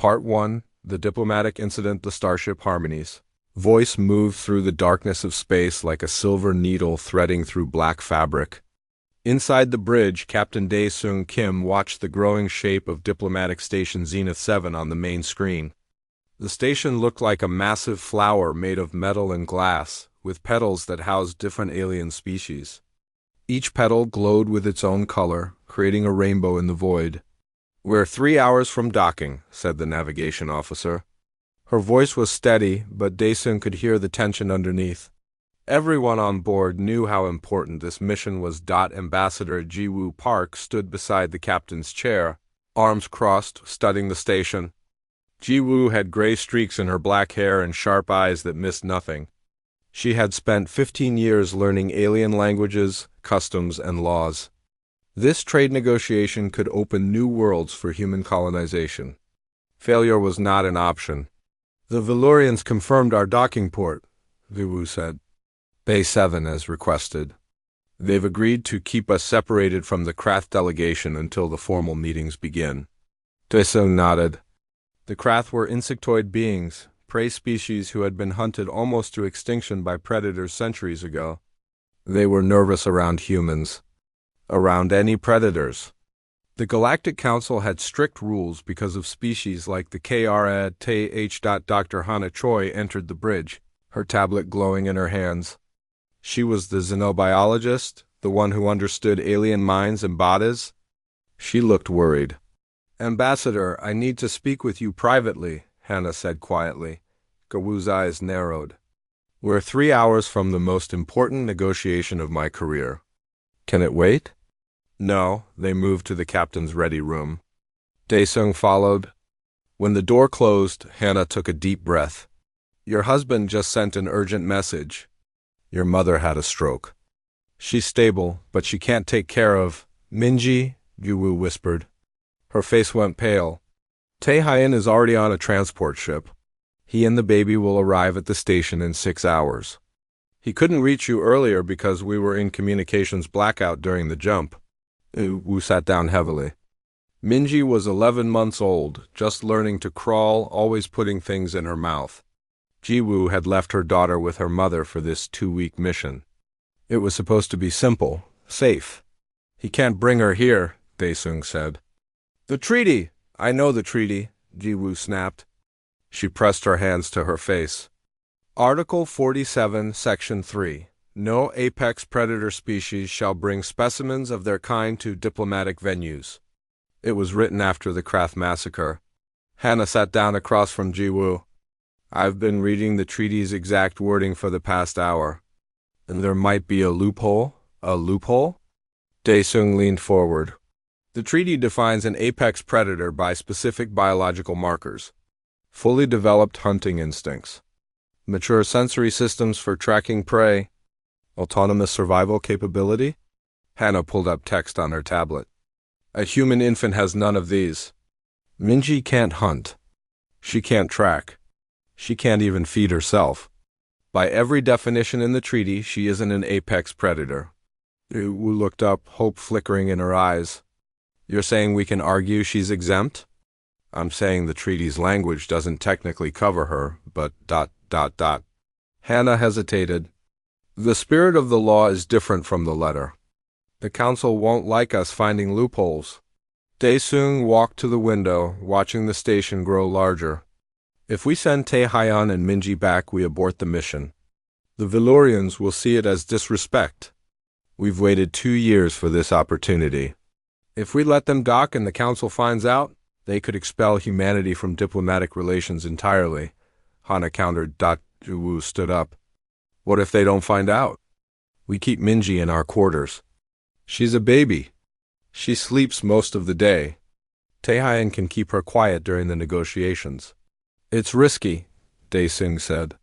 Part 1, The Diplomatic Incident, the Starship Harmonies. Voice moved through the darkness of space like a silver needle threading through black fabric. Inside the bridge, Captain Dae-Sung Kim watched the growing shape of Diplomatic Station Zenith 7 on the main screen. The station looked like a massive flower made of metal and glass, with petals that housed different alien species. Each petal glowed with its own color, creating a rainbow in the void. "We're 3 hours from docking," said the navigation officer. Her voice was steady, but Dae-Sung could hear the tension underneath. Everyone on board knew how important this mission was. Ambassador Ji-woo Park stood beside the captain's chair, arms crossed, studying the station. Ji-woo had gray streaks in her black hair and sharp eyes that missed nothing. She had spent 15 years learning alien languages, customs, and laws. This trade negotiation could open new worlds for human colonization. Failure was not an option. "The Valorians confirmed our docking port," Ji-woo said. "Bay 7 as requested. They've agreed to keep us separated from the Krath delegation until the formal meetings begin." Dae-Sung nodded. The Krath were insectoid beings, prey species who had been hunted almost to extinction by predators centuries ago. They were nervous around humans. Around any predators. The Galactic Council had strict rules because of species like the KRA-TH. Dr. Hana Choi entered the bridge, her tablet glowing in her hands. She was the xenobiologist, the one who understood alien minds and bodies. She looked worried. "Ambassador, I need to speak with you privately," Hana said quietly. Gawoo's eyes narrowed. "We're 3 hours from the most important negotiation of my career. Can it wait?" "No," they moved to the captain's ready room. Dae-Sung followed. When the door closed, Hana took a deep breath. "Your husband just sent an urgent message. Your mother had a stroke. She's stable, but she can't take care of Minji," Ji-woo whispered. Her face went pale. "Tae-hyun is already on a transport ship. He and the baby will arrive at the station in 6 hours. He couldn't reach you earlier because we were in communications blackout during the jump." Wu sat down heavily. Minji was 11 months old, just learning to crawl, always putting things in her mouth. Ji-woo had left her daughter with her mother for this 2-week mission. It was supposed to be simple, safe. "He can't bring her here," Dae-Sung said. "The treaty! I know the treaty," Ji-woo snapped. She pressed her hands to her face. "Article 47, Section 3. No apex predator species shall bring specimens of their kind to diplomatic venues." It was written after the Krath massacre. Hana sat down across from Ji-woo. "I've been reading the treaty's exact wording for the past hour. And there might be a loophole?" "A loophole?" Dae-Sung leaned forward. "The treaty defines an apex predator by specific biological markers. Fully developed hunting instincts. Mature sensory systems for tracking prey. Autonomous survival capability." Hana pulled up text on her tablet. "A human infant has none of these. Minji can't hunt. She can't track. She can't even feed herself. By every definition in the treaty, she isn't an apex predator." Wu looked up, hope flickering in her eyes. "You're saying we can argue she's exempt?" "I'm saying the treaty's language doesn't technically cover her, but ... Hana hesitated. "The spirit of the law is different from the letter. The council won't like us finding loopholes." Dae-Sung walked to the window, watching the station grow larger. "If we send Tae-hyun and Minji back, we abort the mission. The Valorians will see it as disrespect. We've waited 2 years for this opportunity. If we let them dock and the council finds out, they could expel humanity from diplomatic relations entirely," Hana countered. Ji-woo stood up. "What if they don't find out? We keep Minji in our quarters. She's a baby. She sleeps most of the day. Tae-hyun can keep her quiet during the negotiations." "It's risky," Dae-Sung said.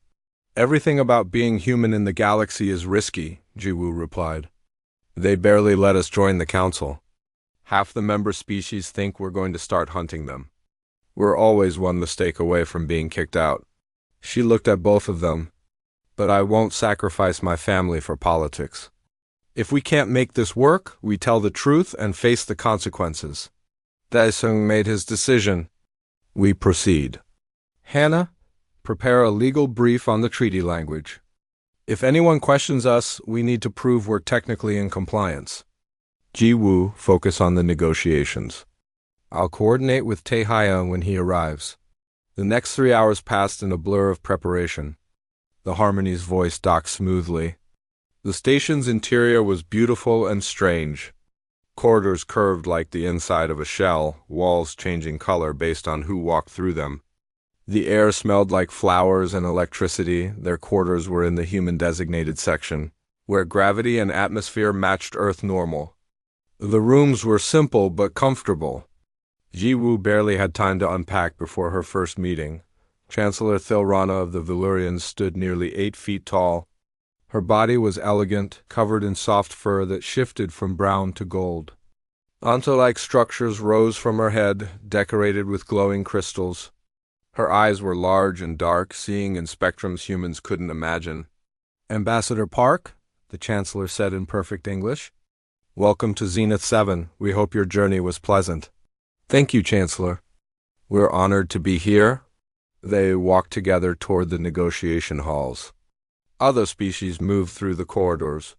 "Everything about being human in the galaxy is risky," Ji-woo replied. "They barely let us join the council. Half the member species think we're going to start hunting them. We're always one mistake away from being kicked out." She looked at both of them. "But I won't sacrifice my family for politics. If we can't make this work, we tell the truth and face the consequences." Dae-Sung made his decision. We proceed. Hannah, prepare a legal brief on the treaty language. If anyone questions us, we need to prove we're technically in compliance. Ji-woo, focus on the negotiations. I'll coordinate with Tae-hya when he arrives. The next 3 hours passed in a blur of preparation. The Harmony's voice docked smoothly. The station's interior was beautiful and strange. Corridors curved like the inside of a shell, walls changing color based on who walked through them. The air smelled like flowers and electricity. Their quarters were in the human-designated section, where gravity and atmosphere matched Earth normal. The rooms were simple but comfortable. Ji-woo barely had time to unpack before her first meeting. Chancellor Thilrana of the Valurians stood nearly 8 feet tall. Her body was elegant, covered in soft fur that shifted from brown to gold. Anta-like structures rose from her head, decorated with glowing crystals. Her eyes were large and dark, seeing in spectrums humans couldn't imagine. "Ambassador Park," the Chancellor said in perfect English. "Welcome to Zenith 7. We hope your journey was pleasant." "Thank you, Chancellor. We're honored to be here." They walked together toward the negotiation halls. Other species moved through the corridors.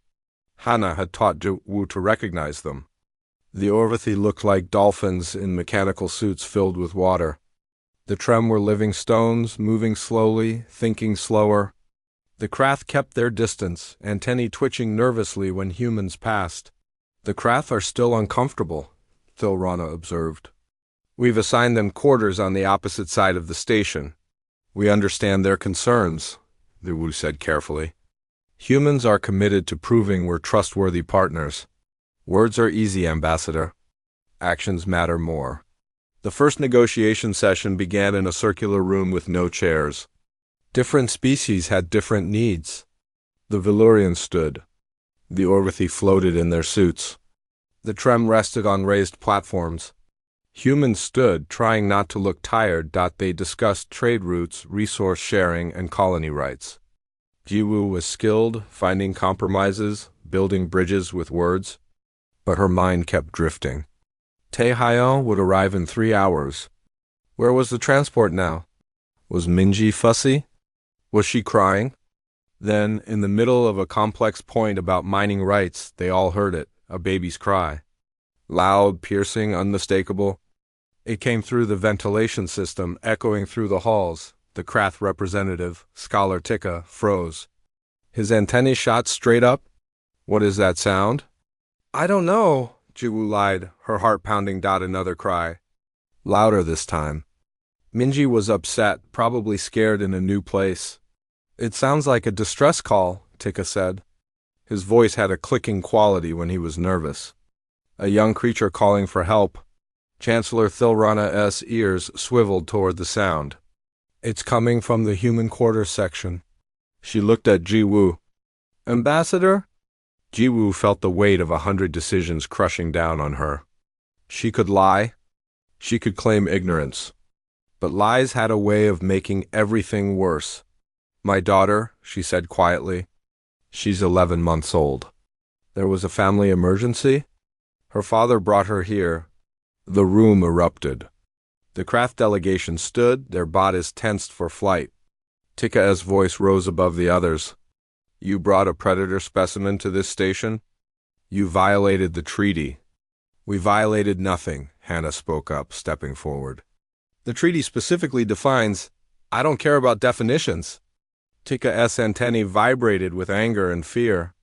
Hannah had taught Ji-woo to recognize them. The Orvathi looked like dolphins in mechanical suits filled with water. The Trem were living stones, moving slowly, thinking slower. The Krath kept their distance, antennae twitching nervously when humans passed. "The Krath are still uncomfortable," Thilrana observed. "We've assigned them quarters on the opposite side of the station. We understand their concerns," Ji-woo said carefully. "Humans are committed to proving we're trustworthy partners. Words are easy, Ambassador. Actions matter more." The first negotiation session began in a circular room with no chairs. Different species had different needs. The Valurians stood. The Orvathi floated in their suits. The Trem rested on raised platforms. Humans stood, trying not to look tired. They discussed trade routes, resource sharing, and colony rights. Ji-woo was skilled, finding compromises, building bridges with words. But her mind kept drifting. Tae-hya would arrive in 3 hours. Where was the transport now? Was Minji fussy? Was she crying? Then, in the middle of a complex point about mining rights, they all heard it, a baby's cry. Loud, piercing, unmistakable. It came through the ventilation system, echoing through the halls. The Krath representative, Scholar Tikka, froze. His antennae shot straight up. "What is that sound?" "I don't know," Ji-woo lied, her heart pounding. Another cry. Louder this time. Minji was upset, probably scared in a new place. "It sounds like a distress call," Tikka said. His voice had a clicking quality when he was nervous. A young creature calling for help. Chancellor Thilrana's ears swiveled toward the sound. "It's coming from the human quarters section." She looked at Ji-woo. "Ambassador?" Ji-woo felt the weight of 100 decisions crushing down on her. She could lie. She could claim ignorance. But lies had a way of making everything worse. "My daughter," she said quietly. "She's 11 months old. There was a family emergency. Her father brought her here." The room erupted. The Krath delegation stood, their bodies tensed for flight. Tikka's voice rose above the others. "You brought a predator specimen to this station? You violated the treaty." "We violated nothing," Hannah spoke up, stepping forward. "The treaty specifically defines, I don't care about definitions." Tikka's antennae vibrated with anger and fear.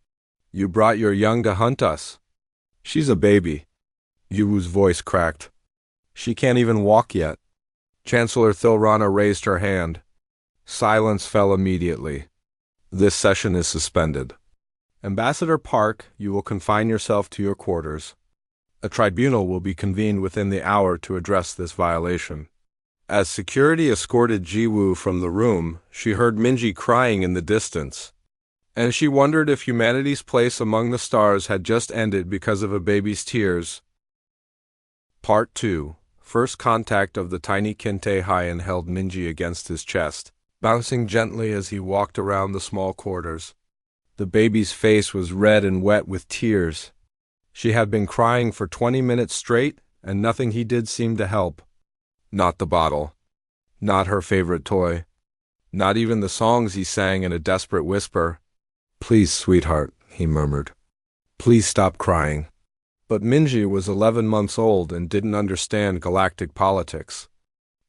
"You brought your young to hunt us." "She's a baby." Ji-woo's voice cracked. "She can't even walk yet." Chancellor Thilrana raised her hand. Silence fell immediately. "This session is suspended. Ambassador Park, you will confine yourself to your quarters. A tribunal will be convened within the hour to address this violation." As security escorted Ji-woo from the room, she heard Minji crying in the distance. And she wondered if humanity's place among the stars had just ended because of a baby's tears. Part 2. First contact of the tiny Kinte Hyan held Minji against his chest, bouncing gently as he walked around the small quarters. The baby's face was red and wet with tears. She had been crying for 20 minutes straight, and nothing he did seemed to help. Not the bottle. Not her favorite toy. Not even the songs he sang in a desperate whisper. "Please, sweetheart," he murmured. "Please stop crying." But Minji was 11 months old and didn't understand galactic politics.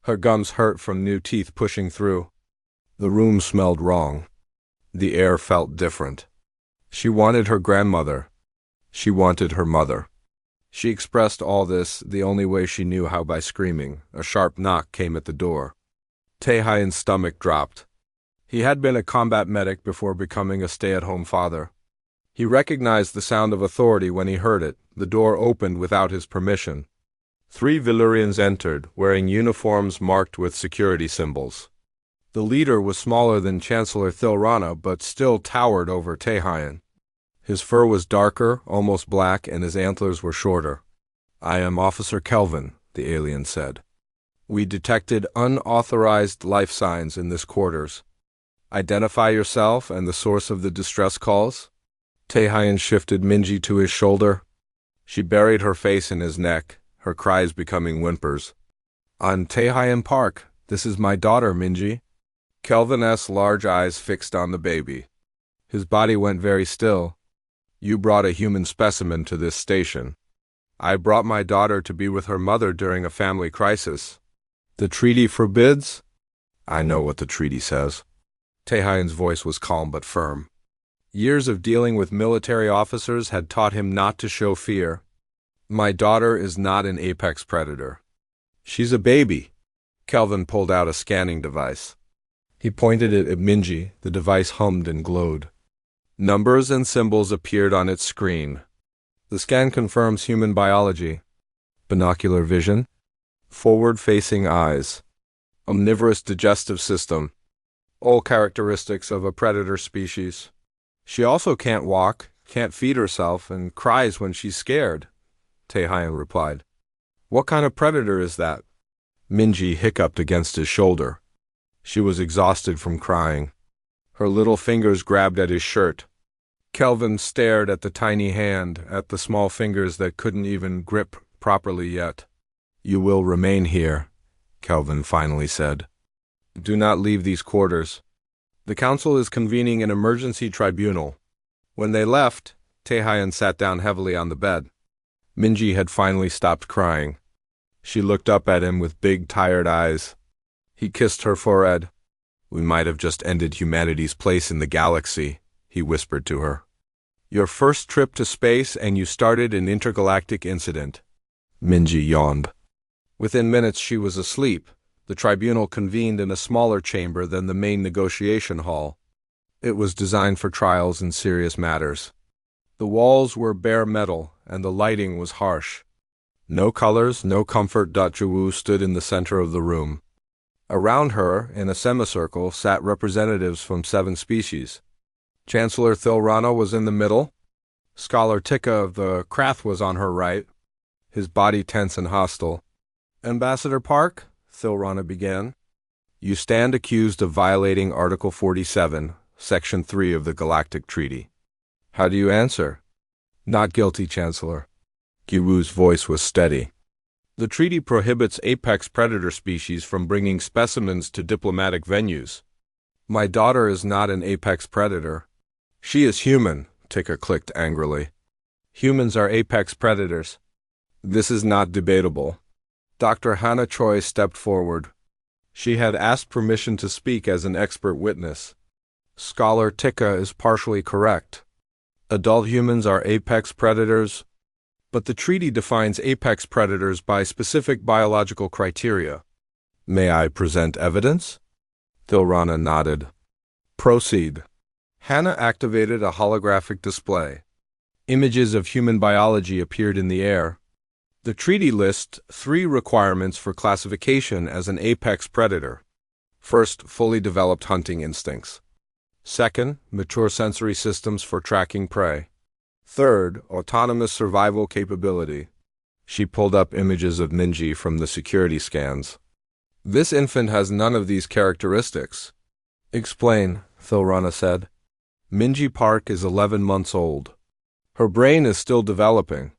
Her gums hurt from new teeth pushing through. The room smelled wrong. The air felt different. She wanted her grandmother. She wanted her mother. She expressed all this the only way she knew how, by screaming. A sharp knock came at the door. Taehyun's stomach dropped. He had been a combat medic before becoming a stay-at-home father. He recognized the sound of authority when he heard it. The door opened without his permission. 3 Valyrians entered, wearing uniforms marked with security symbols. The leader was smaller than Chancellor Thilrana, but still towered over Taehyun. His fur was darker, almost black, and his antlers were shorter. "I am Officer Kelvin," the alien said. "We detected unauthorized life signs in this quarters. Identify yourself and the source of the distress calls." Taehyun shifted Minji to his shoulder. She buried her face in his neck, her cries becoming whimpers. "On Taehyun Park, this is my daughter, Minji." Kelvin's large eyes fixed on the baby. His body went very still. "You brought a human specimen to this station. I brought my daughter to be with her mother during a family crisis. The treaty forbids?" "I know what the treaty says." Taehyun's voice was calm but firm. Years of dealing with military officers had taught him not to show fear. "My daughter is not an apex predator. She's a baby." Kelvin pulled out a scanning device. He pointed it at Minji. The device hummed and glowed. Numbers and symbols appeared on its screen. "The scan confirms human biology. Binocular vision. Forward-facing eyes. Omnivorous digestive system. All characteristics of a predator species. She also can't walk, can't feed herself, and cries when she's scared," Taehyun replied. "What kind of predator is that?" Minji hiccuped against his shoulder. She was exhausted from crying. Her little fingers grabbed at his shirt. Kelvin stared at the tiny hand, at the small fingers that couldn't even grip properly yet. "You will remain here," Kelvin finally said. "Do not leave these quarters. The council is convening an emergency tribunal." When they left, Taehyun sat down heavily on the bed. Minji had finally stopped crying. She looked up at him with big, tired eyes. He kissed her forehead. "We might have just ended humanity's place in the galaxy," he whispered to her. "Your first trip to space and you started an intergalactic incident." Minji yawned. Within minutes she was asleep. The tribunal convened in a smaller chamber than the main negotiation hall. It was designed for trials in serious matters. The walls were bare metal, and the lighting was harsh. No colors, no comfort. Ju stood in the center of the room. Around her, in a semicircle, sat representatives from 7 species. Chancellor Thilrana was in the middle. Scholar Tikka of the Krath was on her right, his body tense and hostile. "Ambassador Park," Thilrana began, "you stand accused of violating Article 47, Section 3 of the Galactic Treaty. How do you answer?" "Not guilty, Chancellor." Giwu's voice was steady. "The treaty prohibits apex predator species from bringing specimens to diplomatic venues. My daughter is not an apex predator." "She is human," Tikka clicked angrily. "Humans are apex predators. This is not debatable." Dr. Hannah Choi stepped forward. She had asked permission to speak as an expert witness. "Scholar Tikka is partially correct. Adult humans are apex predators, but the treaty defines apex predators by specific biological criteria." "May I present evidence?" Thilrana nodded. "Proceed." Hannah activated a holographic display. Images of human biology appeared in the air. The treaty lists 3 requirements for classification as an apex predator. First, fully developed hunting instincts. Second, mature sensory systems for tracking prey. Third, autonomous survival capability. She pulled up images of Minji from the security scans. "This infant has none of these characteristics." "Explain," Thilrana said. "Minji Park is 11 months old. Her brain is still developing.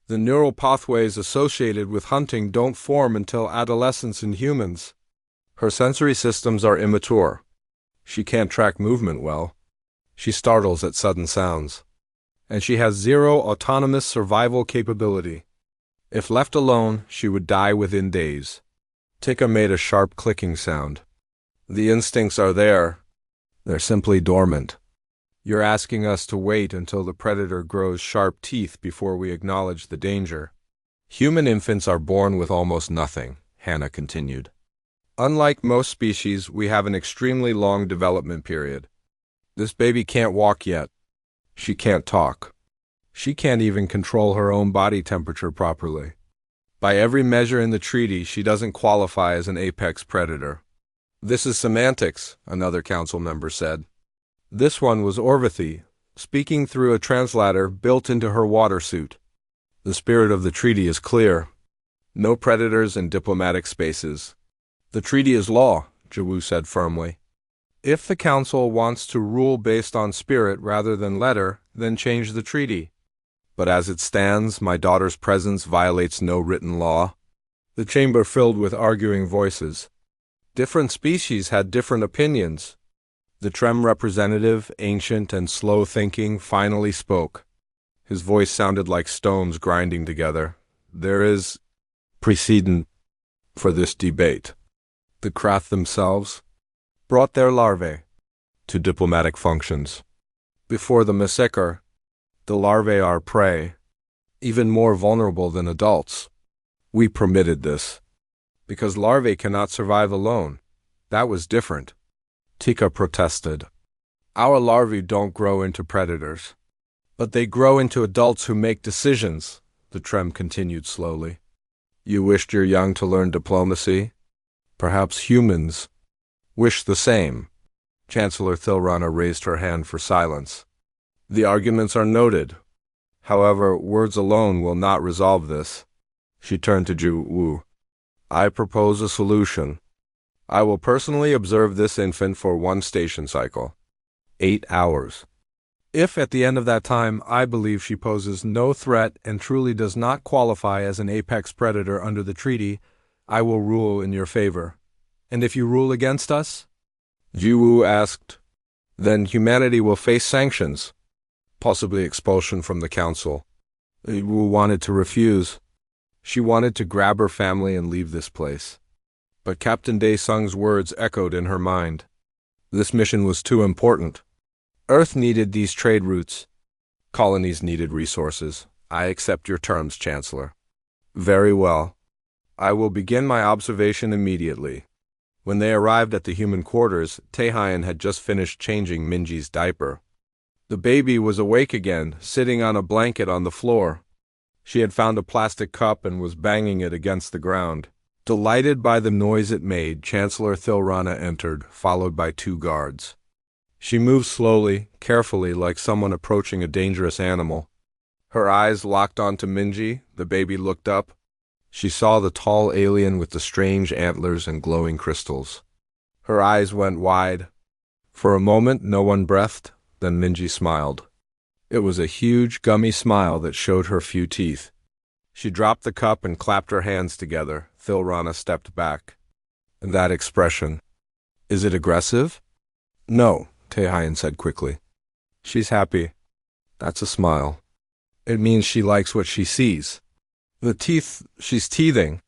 The neural pathways associated with hunting don't form until adolescence in humans." Her sensory systems are immature. She can't track movement well. She startles at sudden sounds. And she has zero autonomous survival capability. If left alone, she would die within days. Tika made a sharp clicking sound. The instincts are there. They're simply dormant. You're asking us to wait until the predator grows sharp teeth before we acknowledge the danger. Human infants are born with almost nothing, Hannah continued. Unlike most species, we have an extremely long development period. This baby can't walk yet. She can't talk. She can't even control her own body temperature properly. By every measure in the treaty, she doesn't qualify as an apex predator. This is semantics, another council member said. This one was Orvathy, speaking through a translator built into her water suit. The spirit of the treaty is clear. No predators in diplomatic spaces. The treaty is law, Jawu said firmly. If the council wants to rule based on spirit rather than letter, then change the treaty. But as it stands, my daughter's presence violates no written law. The chamber filled with arguing voices. Different species had different opinions. The Trem representative, ancient and slow-thinking, finally spoke. His voice sounded like stones grinding together. There is precedent for this debate. The Krath themselves brought their larvae to diplomatic functions. Before the massacre, the larvae are prey, even more vulnerable than adults. We permitted this, because larvae cannot survive alone. That was different. Tika protested. Our larvae don't grow into predators, but they grow into adults who make decisions, the Trem continued slowly. You wished your young to learn diplomacy? Perhaps humans wish the same. Chancellor Thilrana raised her hand for silence. The arguments are noted. However, words alone will not resolve this. She turned to Ju Wu. I propose a solution. I will personally observe this infant for 1 station cycle. 8 hours. If at the end of that time I believe she poses no threat and truly does not qualify as an apex predator under the treaty, I will rule in your favor. And if you rule against us? Ju Wu asked. Then humanity will face sanctions, possibly expulsion from the council. Wu wanted to refuse. She wanted to grab her family and leave this place. But Captain Dae Sung's words echoed in her mind. This mission was too important. Earth needed these trade routes. Colonies needed resources. I accept your terms, Chancellor. Very well. I will begin my observation immediately. When they arrived at the human quarters, Taehyun had just finished changing Minji's diaper. The baby was awake again, sitting on a blanket on the floor. She had found a plastic cup and was banging it against the ground. Delighted by the noise it made, Chancellor Thilrana entered, followed by 2 guards. She moved slowly, carefully, like someone approaching a dangerous animal. Her eyes locked onto Minji. The baby looked up. She saw the tall alien with the strange antlers and glowing crystals. Her eyes went wide. For a moment, no one breathed, then Minji smiled. It was a huge, gummy smile that showed her few teeth. She dropped the cup and clapped her hands together. Thilrana stepped back. And that expression. Is it aggressive? No, Taehyun said quickly. She's happy. That's a smile. It means she likes what she sees. The teeth, she's teething.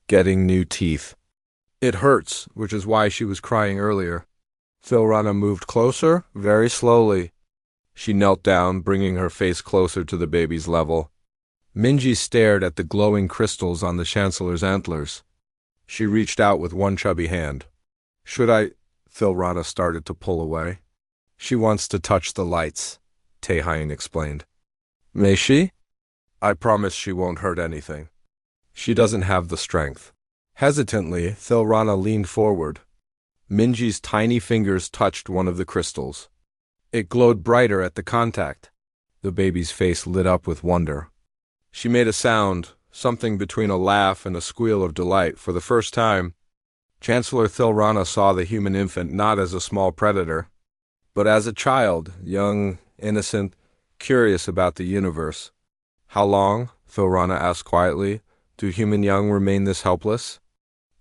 Getting new teeth. It hurts, which is why she was crying earlier. Thilrana moved closer, very slowly. She knelt down, bringing her face closer to the baby's level. Minji stared at the glowing crystals on the Chancellor's antlers. She reached out with one chubby hand. Should I? Thilrana started to pull away. She wants to touch the lights, Taehyun explained. May she? I promise she won't hurt anything. She doesn't have the strength. Hesitantly, Thilrana leaned forward. Minji's tiny fingers touched one of the crystals. It glowed brighter at the contact. The baby's face lit up with wonder. She made a sound, something between a laugh and a squeal of delight. For the first time, Chancellor Thilrana saw the human infant not as a small predator, but as a child, young, innocent, curious about the universe. How long, Thilrana asked quietly, do human young remain this helpless?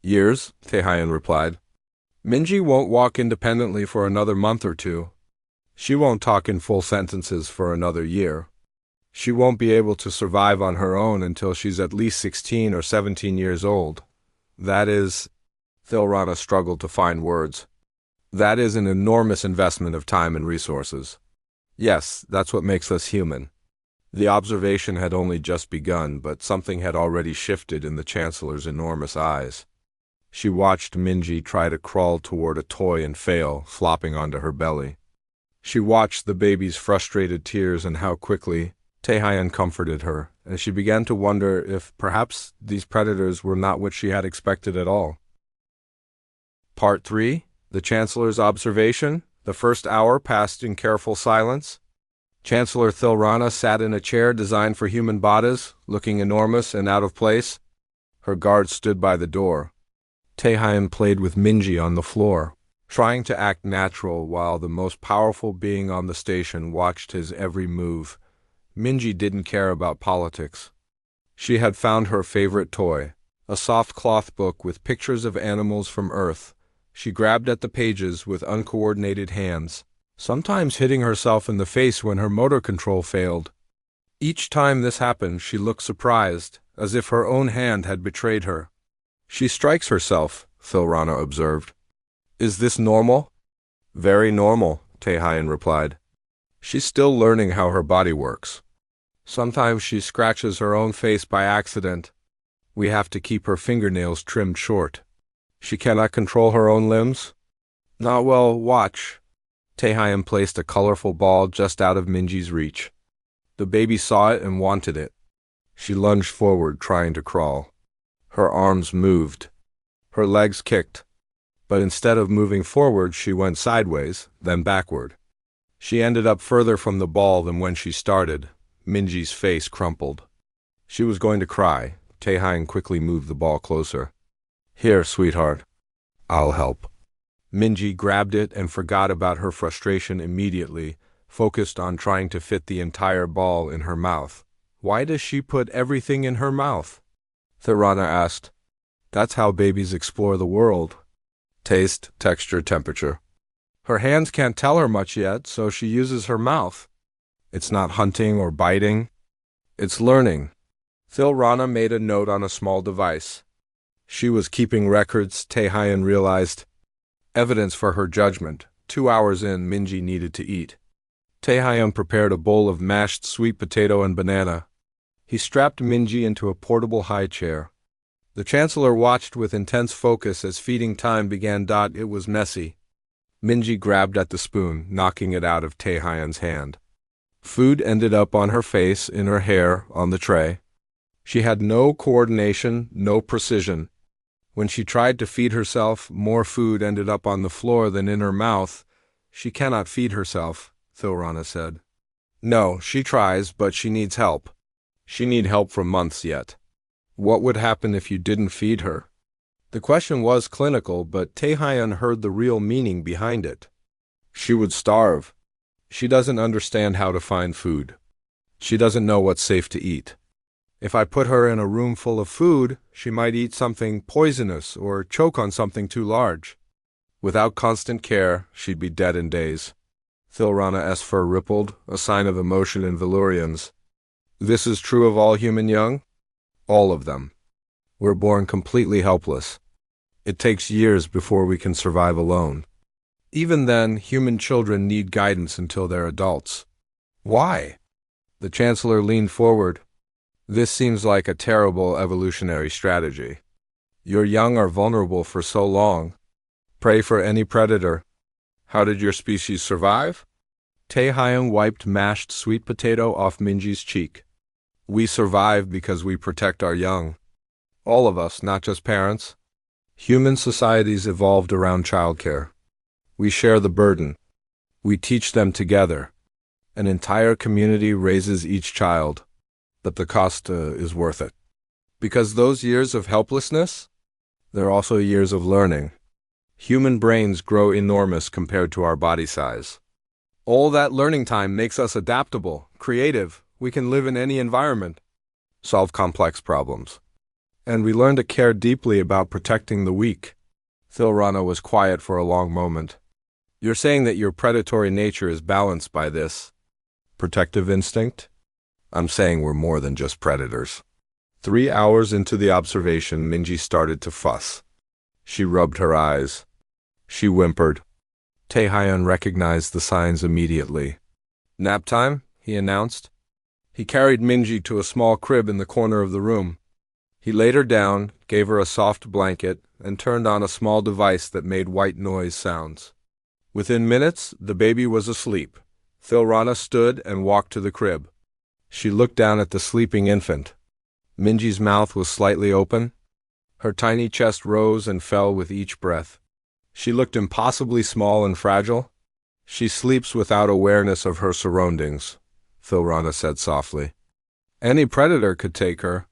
Years, Taehyun replied. Minji won't walk independently for another month or two. She won't talk in full sentences for another year. She won't be able to survive on her own until she's at least 16 or 17 years old. That is, Thilrana struggled to find words. That is an enormous investment of time and resources. Yes, that's what makes us human. The observation had only just begun, but something had already shifted in the Chancellor's enormous eyes. She watched Minji try to crawl toward a toy and fail, flopping onto her belly. She watched the baby's frustrated tears and how quickly Taehyun comforted her, and she began to wonder if perhaps these predators were not what she had expected at all. Part 3. The Chancellor's Observation. The first hour passed in careful silence. Chancellor Thilrana sat in a chair designed for human bodies, looking enormous and out of place. Her guard stood by the door. Taehyun played with Minji on the floor, trying to act natural while the most powerful being on the station watched his every move. Minji didn't care about politics. She had found her favorite toy, a soft cloth book with pictures of animals from Earth. She grabbed at the pages with uncoordinated hands, sometimes hitting herself in the face when her motor control failed. Each time this happened, she looked surprised, as if her own hand had betrayed her. She strikes herself, Thilrana observed. Is this normal? Very normal, Taehyun replied. She's still learning how her body works. Sometimes she scratches her own face by accident. We have to keep her fingernails trimmed short. She cannot control her own limbs? Not well, watch. Taehyun placed a colorful ball just out of Minji's reach. The baby saw it and wanted it. She lunged forward, trying to crawl. Her arms moved. Her legs kicked. But instead of moving forward, she went sideways, then backward. She ended up further from the ball than when she started. Minji's face crumpled. She was going to cry. Taehyun quickly moved the ball closer. Here, sweetheart. I'll help. Minji grabbed it and forgot about her frustration immediately, focused on trying to fit the entire ball in her mouth. Why does she put everything in her mouth? Thilrana asked. That's how babies explore the world. Taste, texture, temperature. Her hands can't tell her much yet, so she uses her mouth. It's not hunting or biting. It's learning. Thilrana made a note on a small device. She was keeping records, Taehyun realized. Evidence for her judgment. 2 hours in, Minji needed to eat. Taehyun prepared a bowl of mashed sweet potato and banana. He strapped Minji into a portable high chair. The Chancellor watched with intense focus as feeding time began. It was messy. Minji grabbed at the spoon, knocking it out of Taehyun's hand. Food ended up on her face, in her hair, on the tray. She had no coordination, no precision. When she tried to feed herself, more food ended up on the floor than in her mouth. She cannot feed herself, Thilrana said. No, she tries, but she needs help. She needs help for months yet. What would happen if you didn't feed her? The question was clinical, but Taehyun heard the real meaning behind it. She would starve. She doesn't understand how to find food. She doesn't know what's safe to eat. If I put her in a room full of food, she might eat something poisonous or choke on something too large. Without constant care, she'd be dead in days. Thilrana's fur rippled, a sign of emotion in Valyrians. This is true of all human young? All of them. We're born completely helpless. It takes years before we can survive alone. Even then, human children need guidance until they're adults. Why? The Chancellor leaned forward. This seems like a terrible evolutionary strategy. Your young are vulnerable for so long. Prey for any predator. How did your species survive? Taehyun wiped mashed sweet potato off Minji's cheek. We survive because we protect our young. All of us, not just parents. Human societies evolved around childcare. We share the burden. We teach them together. An entire community raises each child, but the cost is worth it. Because those years of helplessness, they're also years of learning. Human brains grow enormous compared to our body size. All that learning time makes us adaptable, creative. We can live in any environment, solve complex problems. And we learn to care deeply about protecting the weak. Thilrana was quiet for a long moment. You're saying that your predatory nature is balanced by this protective instinct? I'm saying we're more than just predators. 3 hours into the observation, Minji started to fuss. She rubbed her eyes. She whimpered. Taehyun recognized the signs immediately. Nap time, he announced. He carried Minji to a small crib in the corner of the room. He laid her down, gave her a soft blanket, and turned on a small device that made white noise sounds. Within minutes, the baby was asleep. Thilrana stood and walked to the crib. She looked down at the sleeping infant. Minji's mouth was slightly open. Her tiny chest rose and fell with each breath. She looked impossibly small and fragile. She sleeps without awareness of her surroundings, Thilrana said softly. Any predator could take her.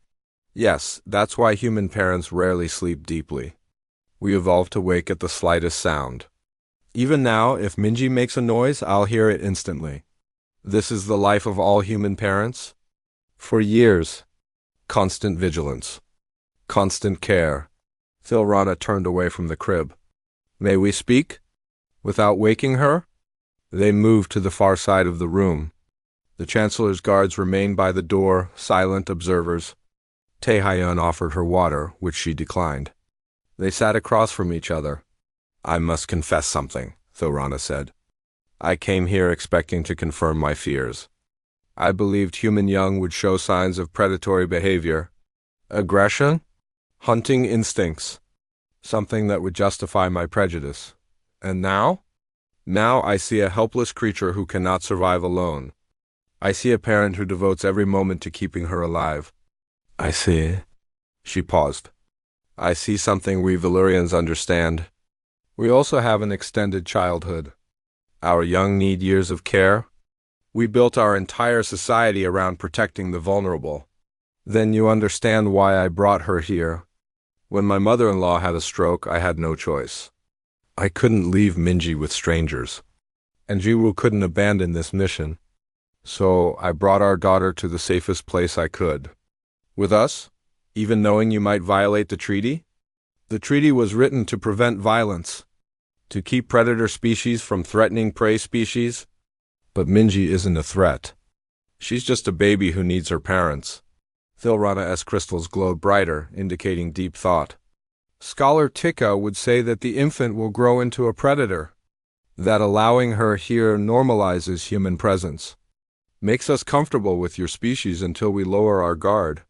Yes, that's why human parents rarely sleep deeply. We evolved to wake at the slightest sound. Even now, if Minji makes a noise, I'll hear it instantly. This is the life of all human parents. For years, constant vigilance, constant care. Thilrana turned away from the crib. May we speak? Without waking her? They moved to the far side of the room. The Chancellor's guards remained by the door, silent observers. Taehyun offered her water, which she declined. They sat across from each other. I must confess something, Thilrana said. I came here expecting to confirm my fears. I believed human young would show signs of predatory behavior, aggression, hunting instincts, something that would justify my prejudice. And now? Now I see a helpless creature who cannot survive alone. I see a parent who devotes every moment to keeping her alive. I see. She paused. I see something we Valyrians understand. We also have an extended childhood. Our young need years of care. We built our entire society around protecting the vulnerable. Then you understand why I brought her here. When my mother-in-law had a stroke, I had no choice. I couldn't leave Minji with strangers. And Jiwoo couldn't abandon this mission. So I brought our daughter to the safest place I could. With us, even knowing you might violate the treaty? The treaty was written to prevent violence, to keep predator species from threatening prey species. But Minji isn't a threat. She's just a baby who needs her parents. Thilrana's crystals glowed brighter, indicating deep thought. Scholar Tikka would say that the infant will grow into a predator, that allowing her here normalizes human presence, makes us comfortable with your species until we lower our guard.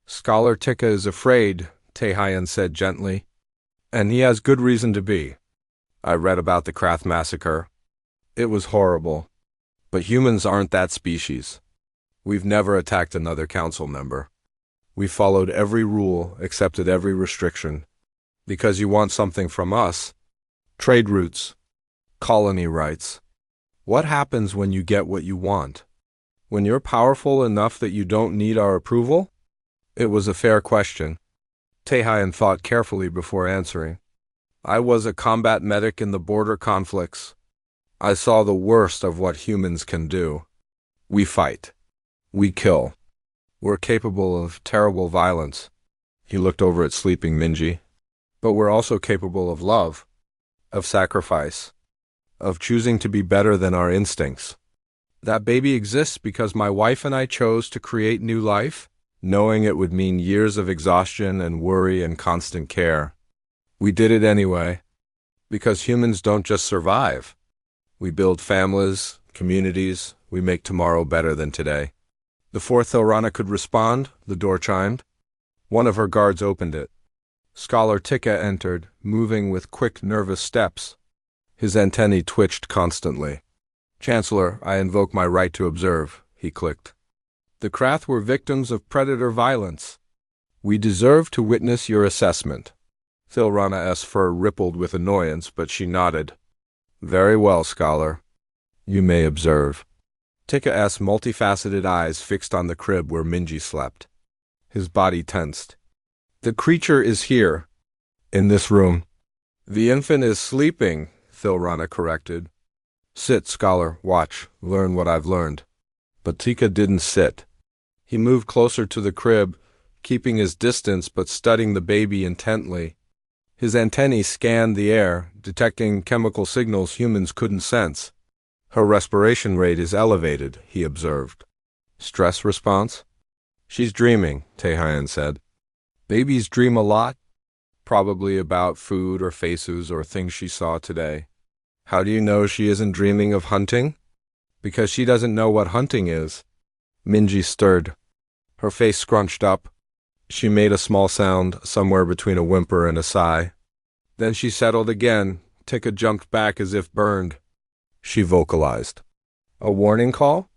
Scholar Tikka is afraid, Taehyun said gently, and he has good reason to be. I read about the Krath massacre. It was horrible. But humans aren't that species. We've never attacked another council member. We followed every rule, accepted every restriction. Because you want something from us. Trade routes. Colony rights. What happens when you get what you want? When you're powerful enough that you don't need our approval? It was a fair question. Taehyun thought carefully before answering. I was a combat medic in the border conflicts. I saw the worst of what humans can do. We fight. We kill. We're capable of terrible violence. He looked over at sleeping Minji. But we're also capable of love, of sacrifice, of choosing to be better than our instincts. That baby exists because my wife and I chose to create new life, knowing it would mean years of exhaustion and worry and constant care. We did it anyway, because humans don't just survive. We build families, communities, we make tomorrow better than today. Before Thilrana could respond, the door chimed. One of her guards opened it. Scholar Tikka entered, moving with quick, nervous steps. His antennae twitched constantly. Chancellor, I invoke my right to observe, he clicked. The Krath were victims of predator violence. We deserve to witness your assessment. Thilrana's fur rippled with annoyance, but she nodded. Very well, Scholar. You may observe. Tikka's multifaceted eyes fixed on the crib where Minji slept. His body tensed. The creature is here, in this room. The infant is sleeping, Thilrana corrected. Sit, Scholar, watch, learn what I've learned. But Tikka didn't sit. He moved closer to the crib, keeping his distance but studying the baby intently. His antennae scanned the air, detecting chemical signals humans couldn't sense. Her respiration rate is elevated, he observed. Stress response? She's dreaming, Taehyun said. Babies dream a lot? Probably about food or faces or things she saw today. How do you know she isn't dreaming of hunting? Because she doesn't know what hunting is. Minji stirred. Her face scrunched up. She made a small sound, somewhere between a whimper and a sigh. Then she settled again. Tika jumped back as if burned. She vocalized. A warning call?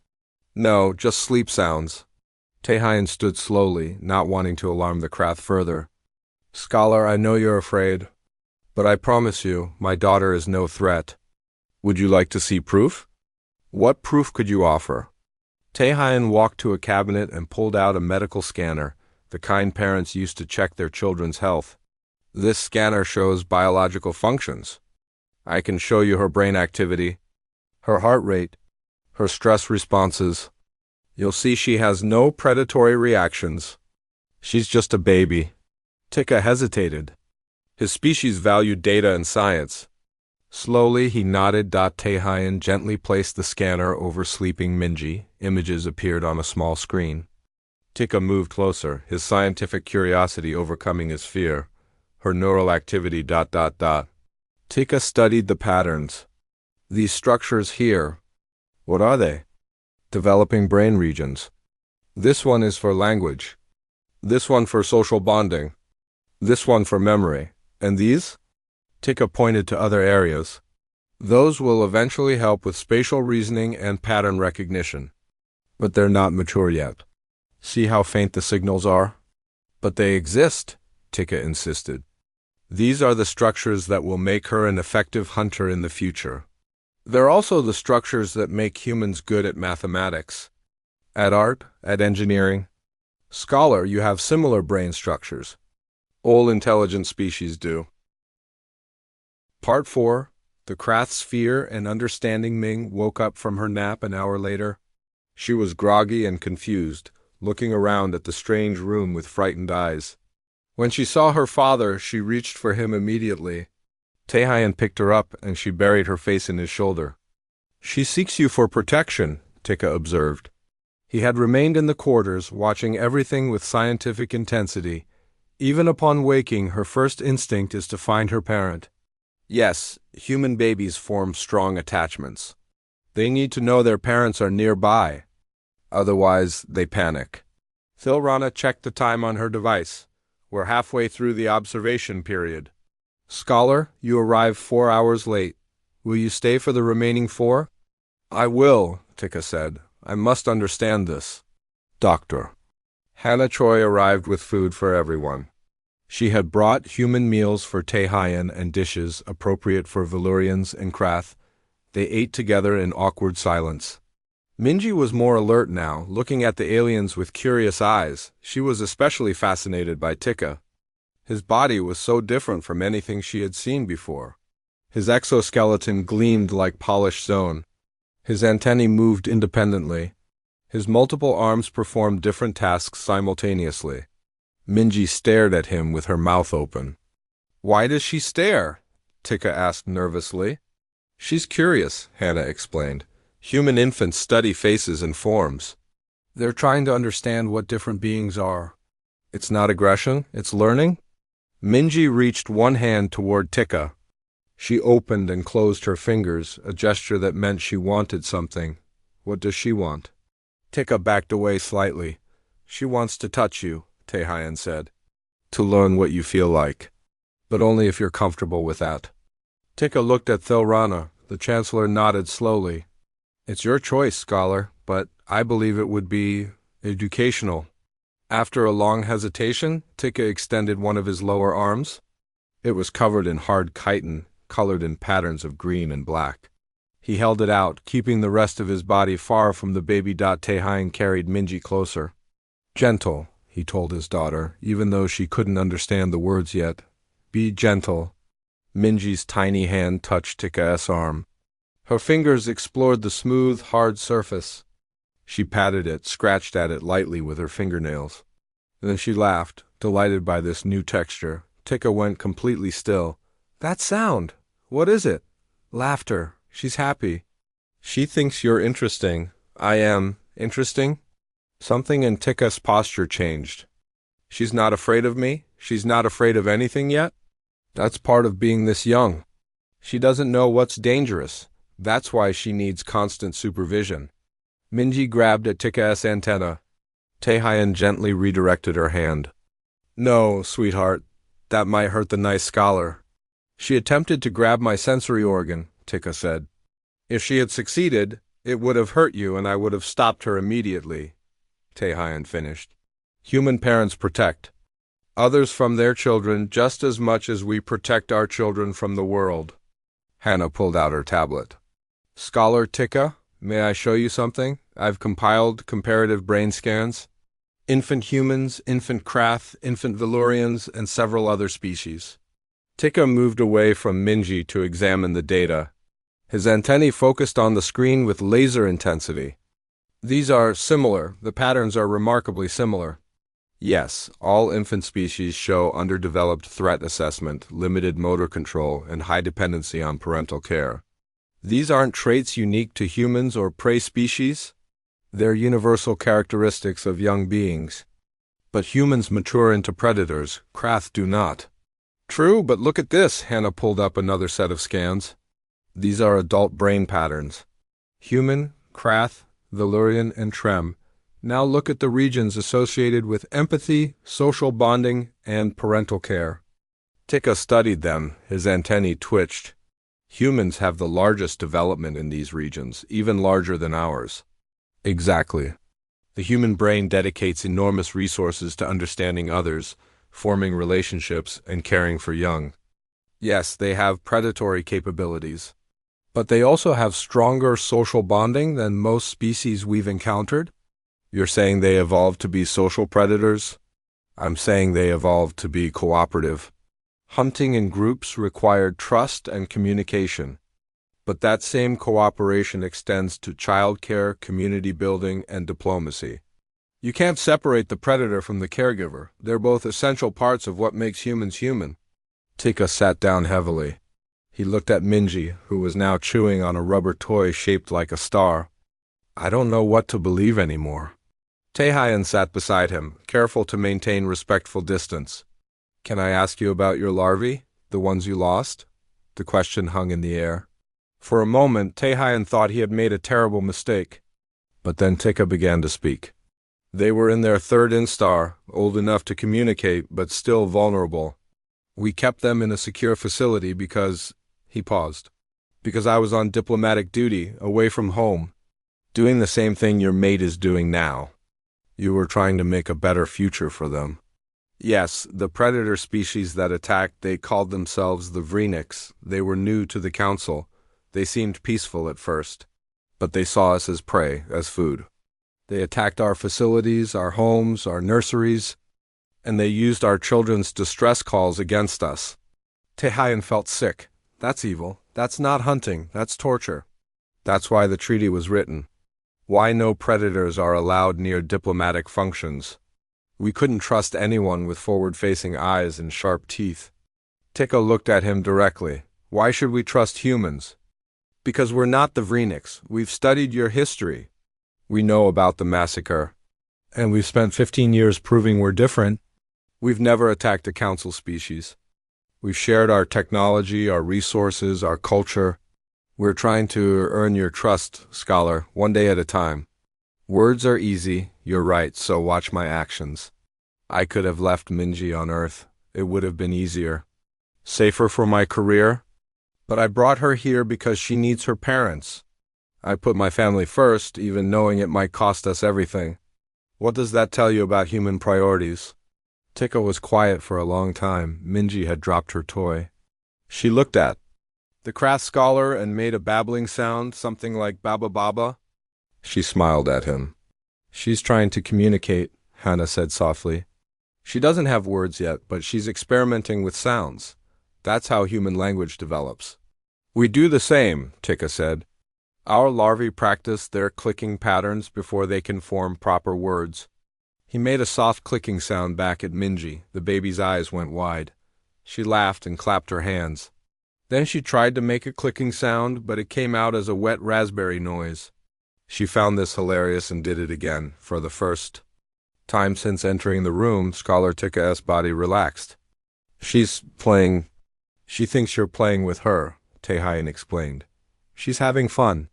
No, just sleep sounds. Taehyun stood slowly, not wanting to alarm the Krath further. Scholar, I know you're afraid, but I promise you, my daughter is no threat. Would you like to see proof? What proof could you offer? Taehyun walked to a cabinet and pulled out a medical scanner, the kind parents used to check their children's health. This scanner shows biological functions. I can show you her brain activity, her heart rate, her stress responses. You'll see she has no predatory reactions. She's just a baby. Tika hesitated. His species valued data and science. Slowly he nodded. Taehyun gently placed the scanner over sleeping Minji. Images appeared on a small screen. Tika moved closer, his scientific curiosity overcoming his fear. Her neural activity. Tika studied the patterns. These structures here, what are they? Developing brain regions. This one is for language. This one for social bonding. This one for memory. And these? Tika pointed to other areas. Those will eventually help with spatial reasoning and pattern recognition. But they're not mature yet. See how faint the signals are? But they exist, Tika insisted. These are the structures that will make her an effective hunter in the future. They're also the structures that make humans good at mathematics, at art, at engineering. Scholar, you have similar brain structures. All intelligent species do. Part 4. The Krath's fear and understanding. Ming woke up from her nap an hour later. She was groggy and confused, looking around at the strange room with frightened eyes. When she saw her father, she reached for him immediately. Taehyun picked her up and she buried her face in his shoulder. She seeks you for protection, Tika observed. He had remained in the quarters, watching everything with scientific intensity. Even upon waking, her first instinct is to find her parent. Yes, human babies form strong attachments. They need to know their parents are nearby. Otherwise, they panic. Thilrana checked the time on her device. We're halfway through the observation period. Scholar, you arrived 4 hours late. Will you stay for the remaining 4? I will, Tika said. I must understand this. Doctor. Hannah Choi arrived with food for everyone. She had brought human meals for Taehyun and dishes appropriate for Valyrians and Krath. They ate together in awkward silence. Minji was more alert now, looking at the aliens with curious eyes. She was especially fascinated by Tika. His body was so different from anything she had seen before. His exoskeleton gleamed like polished stone. His antennae moved independently. His multiple arms performed different tasks simultaneously. Minji stared at him with her mouth open. Why does she stare? Tika asked nervously. She's curious, Hannah explained. Human infants study faces and forms. They're trying to understand what different beings are. It's not aggression, it's learning? Minji reached one hand toward Tika. She opened and closed her fingers, a gesture that meant she wanted something. What does she want? Tika backed away slightly. She wants to touch you, Taehyun said. To learn what you feel like. But only if you're comfortable with that. Tika looked at Thilrana. The Chancellor nodded slowly. It's your choice, Scholar, but I believe it would be educational. After a long hesitation, Tika extended one of his lower arms. It was covered in hard chitin, colored in patterns of green and black. He held it out, keeping the rest of his body far from the baby. Taehyun carried Minji closer. Gentle, he told his daughter, even though she couldn't understand the words yet. Be gentle. Minji's tiny hand touched Tika's arm. Her fingers explored the smooth, hard surface. She patted it, scratched at it lightly with her fingernails. Then she laughed, delighted by this new texture. Tika went completely still. That sound! What is it? Laughter. She's happy. She thinks you're interesting. I am interesting? Something in Tika's posture changed. She's not afraid of me? She's not afraid of anything yet? That's part of being this young. She doesn't know what's dangerous. That's why she needs constant supervision. Minji grabbed at Tika's antenna. Taehyun gently redirected her hand. No, sweetheart. That might hurt the nice scholar. She attempted to grab my sensory organ, Tika said. If she had succeeded, it would have hurt you and I would have stopped her immediately, Taehyun finished. Human parents protect others from their children just as much as we protect our children from the world. Hannah pulled out her tablet. Scholar Tika, may I show you something? I've compiled comparative brain scans. Infant humans, infant Krath, infant Valurians, and several other species. Tika moved away from Minji to examine the data. His antennae focused on the screen with laser intensity. These are similar. The patterns are remarkably similar. Yes, all infant species show underdeveloped threat assessment, limited motor control, and high dependency on parental care. These aren't traits unique to humans or prey species. They're universal characteristics of young beings. But humans mature into predators, Krath do not. True, but look at this. Hannah pulled up another set of scans. These are adult brain patterns. Human, Krath, Valurian, and Trem. Now look at the regions associated with empathy, social bonding, and parental care. Tika studied them. His antennae twitched. Humans have the largest development in these regions, even larger than ours. Exactly. The human brain dedicates enormous resources to understanding others, forming relationships, and caring for young. Yes, they have predatory capabilities. But they also have stronger social bonding than most species we've encountered? You're saying they evolved to be social predators? I'm saying they evolved to be cooperative. Hunting in groups required trust and communication. But that same cooperation extends to childcare, community building, and diplomacy. You can't separate the predator from the caregiver. They're both essential parts of what makes humans human. Tika sat down heavily. He looked at Minji, who was now chewing on a rubber toy shaped like a star. I don't know what to believe anymore. Taehyun sat beside him, careful to maintain respectful distance. Can I ask you about your larvae, the ones you lost? The question hung in the air. For a moment, Taehyun thought he had made a terrible mistake. But then Tika began to speak. They were in their third instar, old enough to communicate, but still vulnerable. We kept them in a secure facility because... He paused. Because I was on diplomatic duty, away from home, doing the same thing your mate is doing now. You were trying to make a better future for them. Yes, the predator species that attacked, they called themselves the Vreniks. They were new to the council. They seemed peaceful at first. But they saw us as prey, as food. They attacked our facilities, our homes, our nurseries, and they used our children's distress calls against us. Taehyun felt sick. That's evil. That's not hunting. That's torture. That's why the treaty was written. Why no predators are allowed near diplomatic functions. We couldn't trust anyone with forward-facing eyes and sharp teeth. Tika looked at him directly. Why should we trust humans? Because we're not the Vreniks. We've studied your history. We know about the massacre. And we've spent 15 years proving we're different. We've never attacked a council species. We've shared our technology, our resources, our culture. We're trying to earn your trust, scholar, one day at a time. Words are easy, you're right, so watch my actions. I could have left Minji on Earth. It would have been easier. Safer for my career. But I brought her here because she needs her parents. I put my family first, even knowing it might cost us everything. What does that tell you about human priorities? Tika was quiet for a long time. Minji had dropped her toy. She looked at the Krath scholar and made a babbling sound, something like Baba Baba. She smiled at him. She's trying to communicate, Hannah said softly. She doesn't have words yet, but she's experimenting with sounds. That's how human language develops. We do the same, Tika said. Our larvae practice their clicking patterns before they can form proper words. He made a soft clicking sound back at Minji. The baby's eyes went wide. She laughed and clapped her hands. Then she tried to make a clicking sound, but it came out as a wet raspberry noise. She found this hilarious and did it again, for the first time since entering the room. Scholar Tikka's body relaxed. She's playing. She thinks you're playing with her, Tehayan explained. She's having fun.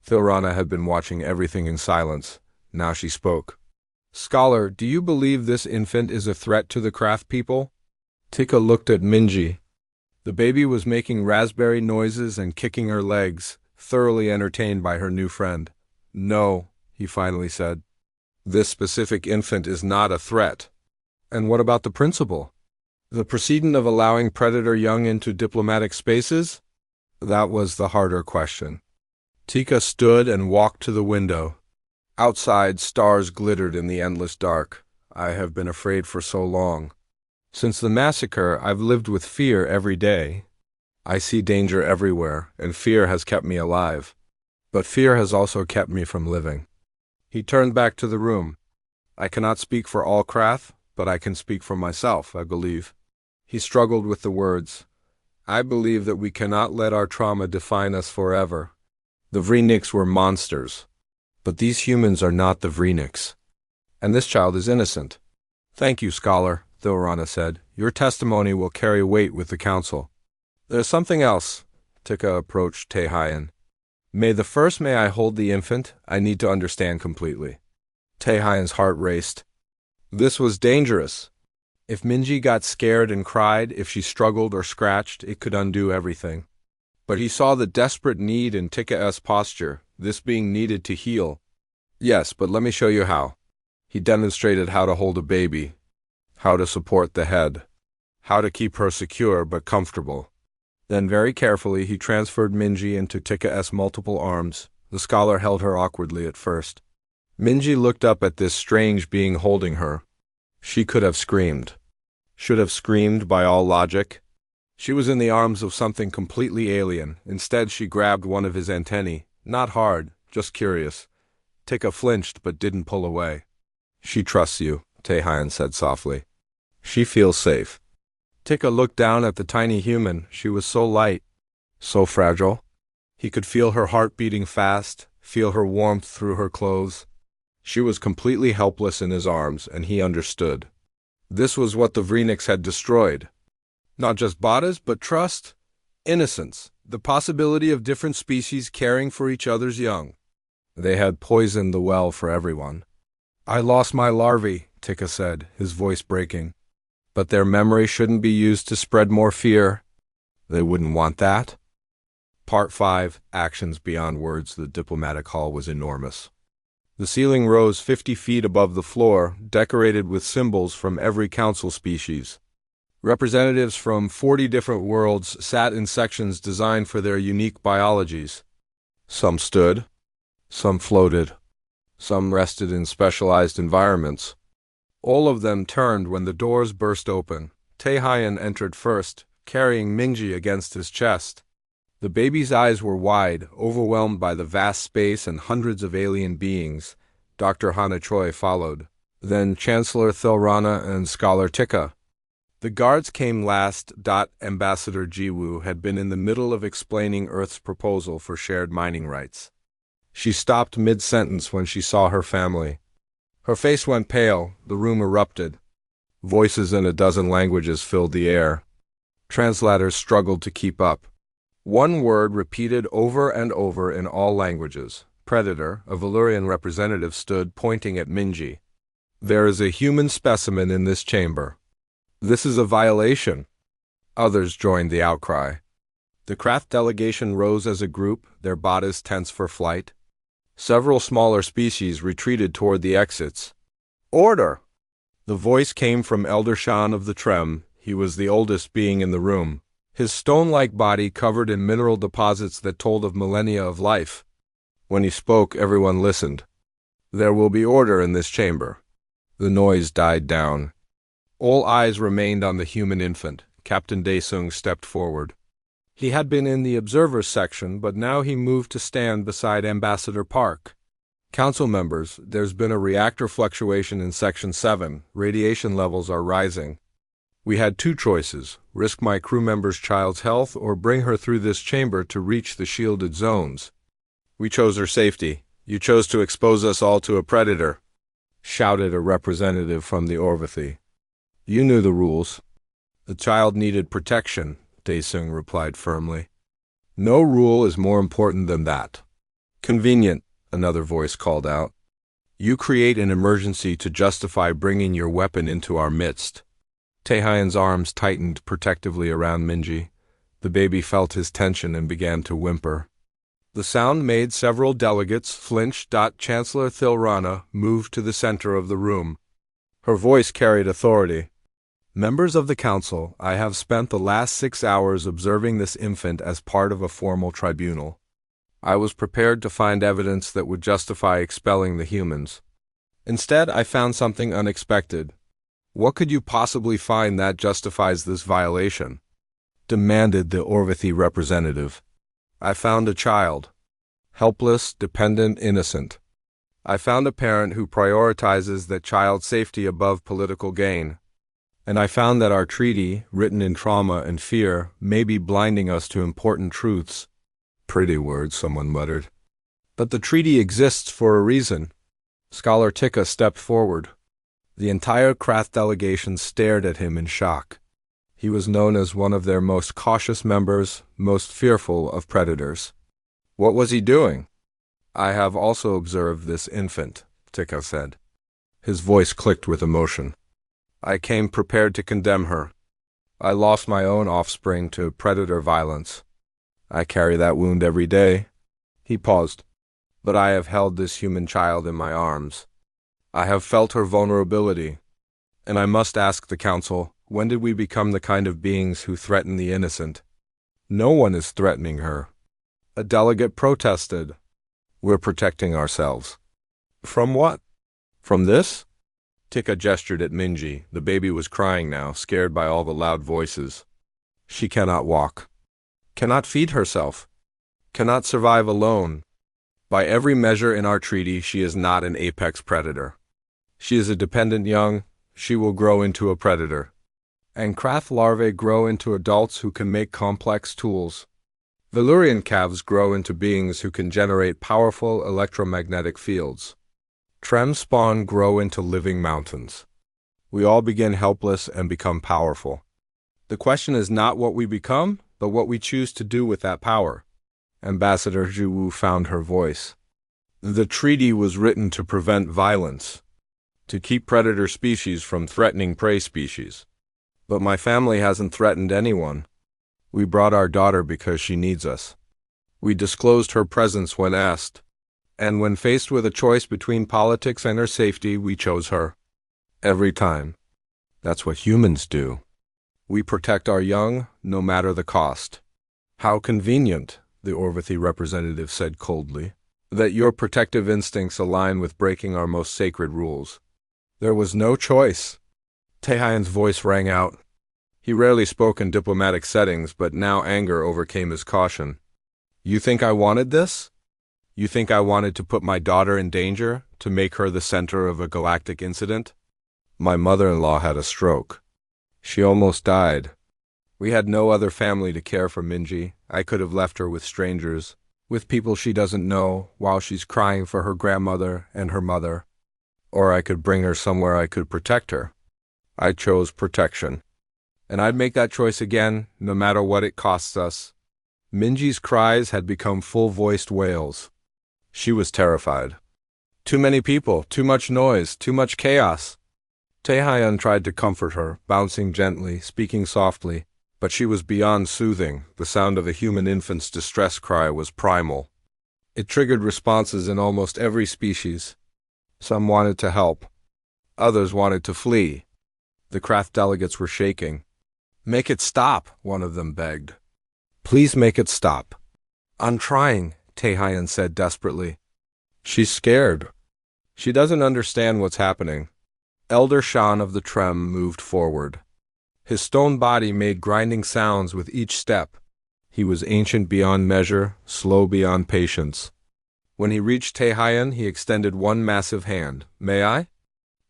Thilrana had been watching everything in silence. Now she spoke. Scholar, do you believe this infant is a threat to the craft people? Tikka looked at Minji. The baby was making raspberry noises and kicking her legs, thoroughly entertained by her new friend. No, he finally said. This specific infant is not a threat. And what about the principle? The precedent of allowing predator young into diplomatic spaces? That was the harder question. Tikka stood and walked to the window. Outside, stars glittered in the endless dark. I have been afraid for so long. Since the massacre, I've lived with fear every day. I see danger everywhere, and fear has kept me alive. But fear has also kept me from living. He turned back to the room. I cannot speak for all Krath, but I can speak for myself, I believe. He struggled with the words. I believe that we cannot let our trauma define us forever. The Vreniks were monsters. But these humans are not the Vreniks. And this child is innocent. Thank you, Scholar, Thilrana said. Your testimony will carry weight with the council. There's something else. Tikka approached Tehayan. May I hold the infant? I need to understand completely. Tehayan's heart raced. This was dangerous. If Minji got scared and cried, if she struggled or scratched, it could undo everything. But he saw the desperate need in Tikka's posture, this being needed to heal. Yes, but let me show you how. He demonstrated how to hold a baby, how to support the head, how to keep her secure but comfortable. Then very carefully he transferred Minji into Tikka's multiple arms. The scholar held her awkwardly at first. Minji looked up at this strange being holding her. She could have screamed. Should have screamed by all logic. She was in the arms of something completely alien. Instead she grabbed one of his antennae. Not hard, just curious. Tikka flinched but didn't pull away. She trusts you, Tehayan said softly. She feels safe. Tikka looked down at the tiny human. She was so light, so fragile. He could feel her heart beating fast, feel her warmth through her clothes. She was completely helpless in his arms, and he understood. This was what the Vreniks had destroyed. Not just bodies, but trust, innocence, the possibility of different species caring for each other's young. They had poisoned the well for everyone. I lost my larvae, Tikka said, his voice breaking. But their memory shouldn't be used to spread more fear. They wouldn't want that. Part 5, Actions Beyond Words. The diplomatic hall was enormous. The ceiling rose 50 feet above the floor, decorated with symbols from every council species. Representatives from 40 different worlds sat in sections designed for their unique biologies. Some stood, some floated, some rested in specialized environments. All of them turned when the doors burst open. Tehayan entered first, carrying Minji against his chest. The baby's eyes were wide, overwhelmed by the vast space and hundreds of alien beings. Dr. Hana Choi followed. Then Chancellor Thilrana and Scholar Tikka. The guards came last. Ambassador Jiwoo had been in the middle of explaining Earth's proposal for shared mining rights. She stopped mid-sentence when she saw her family. Her face went pale. The room erupted. Voices in a dozen languages filled the air. Translators struggled to keep up. One word repeated over and over in all languages. Predator, a Valyrian representative, stood pointing at Minji. There is a human specimen in this chamber. This is a violation. Others joined the outcry. The Krath delegation rose as a group, their bodies tense for flight. Several smaller species retreated toward the exits. Order! The voice came from Elder Shan of the Trem. He was the oldest being in the room, his stone-like body covered in mineral deposits that told of millennia of life. When he spoke, everyone listened. There will be order in this chamber. The noise died down. All eyes remained on the human infant. Captain Daesung stepped forward. He had been in the observers section, but now he moved to stand beside Ambassador Park. Council members, there's been a reactor fluctuation in Section 7. Radiation levels are rising. We had two choices: risk my crew member's child's health or bring her through this chamber to reach the shielded zones. We chose her safety. You chose to expose us all to a predator, shouted a representative from the Orvathy. You knew the rules. The child needed protection, Daesung replied firmly. No rule is more important than that. Convenient, another voice called out. You create an emergency to justify bringing your weapon into our midst. Taehyun's arms tightened protectively around Minji. The baby felt his tension and began to whimper. The sound made several delegates flinch. Chancellor Thilrana moved to the center of the room. Her voice carried authority. Members of the council, I have spent the last 6 hours observing this infant as part of a formal tribunal. I was prepared to find evidence that would justify expelling the humans. Instead, I found something unexpected. What could you possibly find that justifies this violation? Demanded the Orvathy representative. I found a child. Helpless, dependent, innocent. I found a parent who prioritizes that child's safety above political gain. And I found that our treaty, written in trauma and fear, may be blinding us to important truths. Pretty words, someone muttered. But the treaty exists for a reason. Scholar Tikka stepped forward. The entire Krath delegation stared at him in shock. He was known as one of their most cautious members, most fearful of predators. What was he doing? I have also observed this infant, Tikka said. His voice clicked with emotion. I came prepared to condemn her. I lost my own offspring to predator violence. I carry that wound every day. He paused. But I have held this human child in my arms. I have felt her vulnerability. And I must ask the council, when did we become the kind of beings who threaten the innocent? No one is threatening her. A delegate protested. We're protecting ourselves. From what? From this? Tikka gestured at Minji. The baby was crying now, scared by all the loud voices. She cannot walk. Cannot feed herself. Cannot survive alone. By every measure in our treaty, she is not an apex predator. She is a dependent young. She will grow into a predator. And Krath larvae grow into adults who can make complex tools. Valurian calves grow into beings who can generate powerful electromagnetic fields. Trem spawn grow into living mountains. We all begin helpless and become powerful. The question is not what we become, but what we choose to do with that power. Ambassador Zhu found her voice. The treaty was written to prevent violence, to keep predator species from threatening prey species. But my family hasn't threatened anyone. We brought our daughter because she needs us. We disclosed her presence when asked. And when faced with a choice between politics and her safety, we chose her. Every time. That's what humans do. We protect our young, no matter the cost. How convenient, the Orvathy representative said coldly, that your protective instincts align with breaking our most sacred rules. There was no choice. Taehyun's voice rang out. He rarely spoke in diplomatic settings, but now anger overcame his caution. You think I wanted this? You think I wanted to put my daughter in danger, to make her the center of a galactic incident? My mother-in-law had a stroke. She almost died. We had no other family to care for Minji. I could have left her with strangers, with people she doesn't know, while she's crying for her grandmother and her mother. Or I could bring her somewhere I could protect her. I chose protection. And I'd make that choice again, no matter what it costs us. Minji's cries had become full-voiced wails. She was terrified. Too many people, too much noise, too much chaos. Taehyun tried to comfort her, bouncing gently, speaking softly, but she was beyond soothing. The sound of a human infant's distress cry was primal. It triggered responses in almost every species. Some wanted to help. Others wanted to flee. The Krath delegates were shaking. Make it stop, one of them begged. Please make it stop. I'm trying, Taehyun said desperately. She's scared. She doesn't understand what's happening. Elder Shan of the Trem moved forward. His stone body made grinding sounds with each step. He was ancient beyond measure, slow beyond patience. When he reached Taehyun, he extended one massive hand. May I?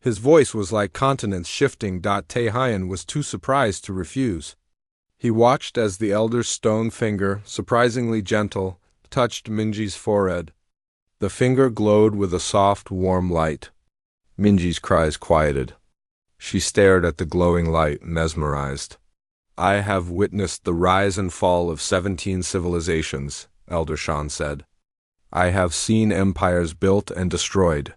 His voice was like continents shifting. Taehyun was too surprised to refuse. He watched as the elder's stone finger, surprisingly gentle, touched Minji's forehead. The finger glowed with a soft, warm light. Minji's cries quieted. She stared at the glowing light, mesmerized. I have witnessed the rise and fall of 17 civilizations, Elder Shan said. I have seen empires built and destroyed.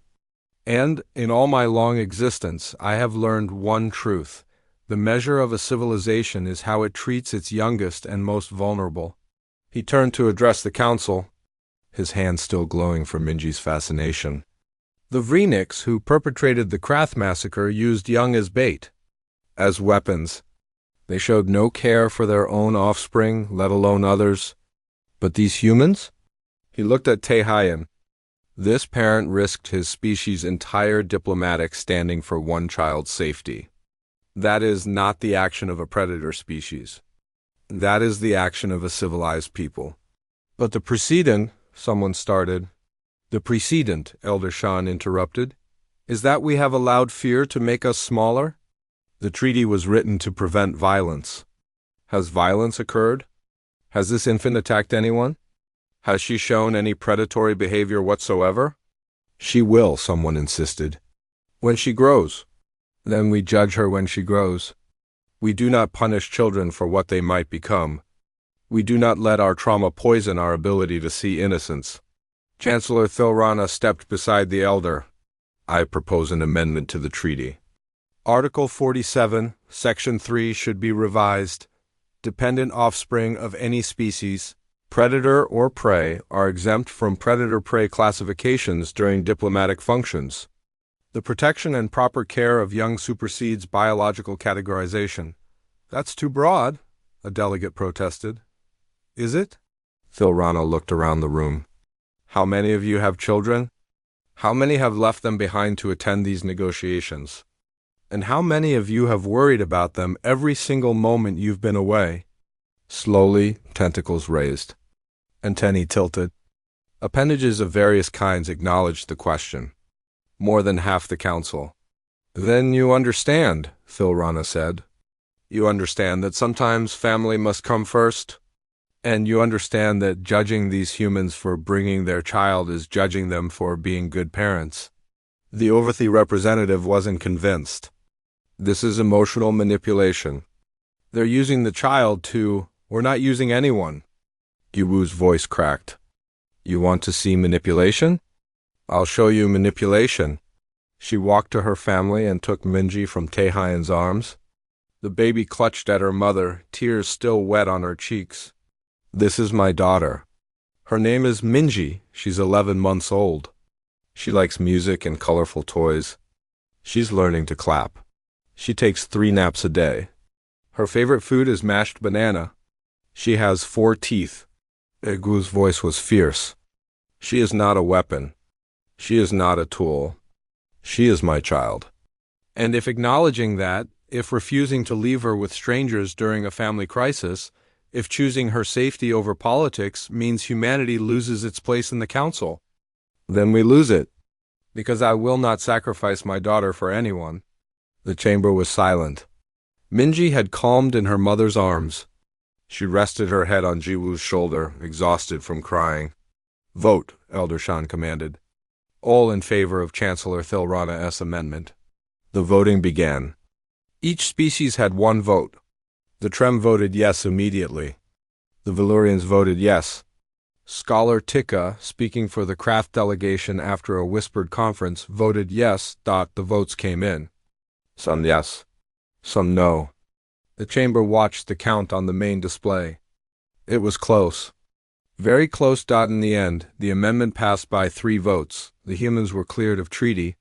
And, in all my long existence, I have learned one truth. The measure of a civilization is how it treats its youngest and most vulnerable. He turned to address the council, his hand still glowing from Minji's fascination. The Vreniks who perpetrated the Krath massacre used young as bait, as weapons. They showed no care for their own offspring, let alone others. But these humans? He looked at Taehyun. This parent risked his species' entire diplomatic standing for one child's safety. That is not the action of a predator species. That is the action of a civilized people. But the precedent, someone started. The precedent, Elder Shan interrupted, is that we have allowed fear to make us smaller? The treaty was written to prevent violence. Has violence occurred? Has this infant attacked anyone? Has she shown any predatory behavior whatsoever? She will, someone insisted. When she grows. Then we judge her when she grows. We do not punish children for what they might become. We do not let our trauma poison our ability to see innocence. Chancellor Thilrana stepped beside the elder. I propose an amendment to the treaty. Article 47, Section 3 should be revised. Dependent offspring of any species, predator or prey, are exempt from predator-prey classifications during diplomatic functions. The protection and proper care of young supersedes biological categorization. That's too broad, a delegate protested. Is it? Thilrana looked around the room. How many of you have children? How many have left them behind to attend these negotiations? And how many of you have worried about them every single moment you've been away? Slowly, tentacles raised. Antennae tilted. Appendages of various kinds acknowledged the question. More than half the council. Then you understand, Thilrana said. You understand that sometimes family must come first? And you understand that judging these humans for bringing their child is judging them for being good parents. The Overthy representative wasn't convinced. This is emotional manipulation. They're using the child to, or not using anyone. Yuwu's voice cracked. You want to see manipulation? I'll show you manipulation. She walked to her family and took Minji from Taehyun's arms. The baby clutched at her mother, tears still wet on her cheeks. This is my daughter. Her name is Minji. She's 11 months old. She likes music and colorful toys. She's learning to clap. She takes 3 naps a day. Her favorite food is mashed banana. She has 4 teeth. Egu's voice was fierce. She is not a weapon. She is not a tool. She is my child. And if acknowledging that, if refusing to leave her with strangers during a family crisis, if choosing her safety over politics means humanity loses its place in the council, then we lose it. Because I will not sacrifice my daughter for anyone. The chamber was silent. Minji had calmed in her mother's arms. She rested her head on Jiwoo's shoulder, exhausted from crying. Vote, Elder Shan commanded. All in favor of Chancellor Thilrana's amendment. The voting began. Each species had 1 vote. The Trem voted yes immediately. The Valurians voted yes. Scholar Tikka, speaking for the Krath delegation after a whispered conference, voted yes. The votes came in. Some yes, some no. The chamber watched the count on the main display. It was close. Very close. In the end, the amendment passed by 3 votes. The humans were cleared of treaty.